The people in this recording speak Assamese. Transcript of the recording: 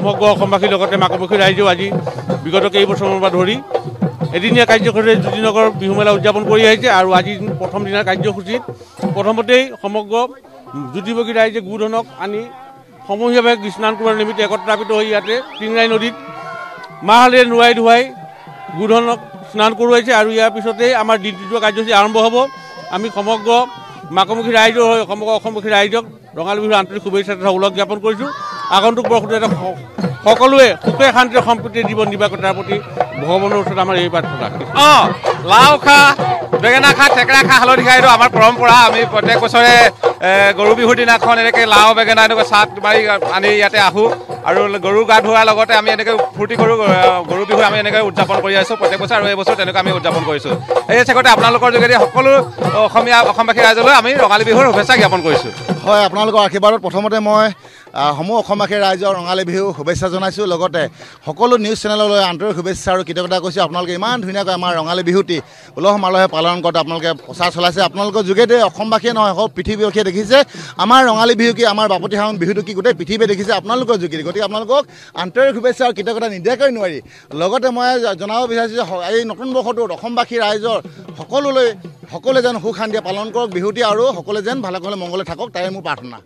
সমগ্ৰ অসমবাসীৰ লগতে মাকুমুখী ৰাইজেও আজি বিগত কেইবছৰৰ পৰা ধৰি এদিনীয়া কাৰ্যসূচীৰে জ্যোতিনগৰ বিহু মেলা উদযাপন কৰি আহিছে। আৰু আজি প্ৰথম দিনাৰ কাৰ্যসূচীত প্ৰথমতেই সমগ্ৰ জ্যোতিবগী ৰাইজে গোধনক আনি সমূহীয়াভাৱে স্নান কৰাৰ নিমিত্তে একত্ৰিত হৈ ইয়াতে টিংৰাই নদীত মাহ হালধিৰে নোৱাই ধুৱাই গোধনক স্নান কৰোৱাইছে। আৰু ইয়াৰ পিছতেই আমাৰ দ্বিতীয় কাৰ্যসূচী আৰম্ভ হ'ব। আমি সমগ্ৰ মাকুমুখী ৰাইজৰ হৈ সমগ্ৰ অসমবাসী ৰাইজক ৰঙালী বিহুৰ আন্তৰিক শুভেচ্ছা তথা ওলগ জ্ঞাপন কৰিছোঁ। আগন্তুক বৰ্ষতে সকলোৱে সুখে শান্তিৰে সম্প্ৰীতিৰে জীৱন নিৰ্বাহ কৰাৰ প্ৰতি ভগৱানৰ ওচৰত আমাৰ এই প্ৰাৰ্থনা। লাও খা বেঙেনা খা থেকেৰা খা হালধি খা এইটো আমাৰ পৰম্পৰা। আমি প্ৰত্যেক বছৰে গৰু বিহুৰ দিনাখন এনেকৈ লাও বেঙেনা এনেকৈ চাট মাৰি আনি ইয়াতে আহোঁ আৰু গৰু গা ধোৱাৰ লগতে আমি এনেকৈ ফূৰ্তি কৰোঁ। গৰু বিহু আমি এনেকৈ উদযাপন কৰি আছোঁ প্ৰত্যেক বছৰ, আৰু এই বছৰ তেনেকৈ আমি উদযাপন কৰিছোঁ। এই চেগতে আপোনালোকৰ যোগেদি সকলো অসমবাসী ৰাইজলৈ আমি ৰঙালী বিহুৰ শুভেচ্ছা জ্ঞাপন কৰিছোঁ। হয়, আপোনালোকৰ আশীৰ্বাদত প্ৰথমতে মই সমূহ অসমবাসী ৰাইজৰ ৰঙালী বিহু শুভেচ্ছা জনাইছোঁ। লগতে সকলো নিউজ চেনেললৈ আন্তৰিক শুভেচ্ছা আৰু কৃতজ্ঞতা কৈছোঁ। আপোনালোকে ইমান ধুনীয়াকৈ আমাৰ ৰঙালী বিহুটি উলহ মালহে পালন কৰোঁতে আপোনালোকে প্ৰচাৰ চলাইছে। আপোনালোকৰ যোগেদি অসমবাসীয়ে নহয় সকলো পৃথিৱীবাসীয়ে দেখিছে আমাৰ ৰঙালী বিহু কি, আমাৰ বাপতিসাহোন বিহুটো কি, গোটেই পৃথিৱীয়ে দেখিছে আপোনালোকৰ যোগেদি। গতিকে আপোনালোকক আন্তৰিক শুভেচ্ছা আৰু কৃতজ্ঞতা নিদিয়াকৈ নোৱাৰি। লগতে মই জনাব বিচাৰিছোঁ যে এই নতুন বৰ্ষটোত অসমবাসী ৰাইজৰ সকলোৱে যেন সুখ শান্তিৰে পালন কৰক বিহুটি, আৰু সকলোৱে যেন ভালে কুশলে মংগলে থাকক, তাৰে মোৰ প্ৰাৰ্থনা।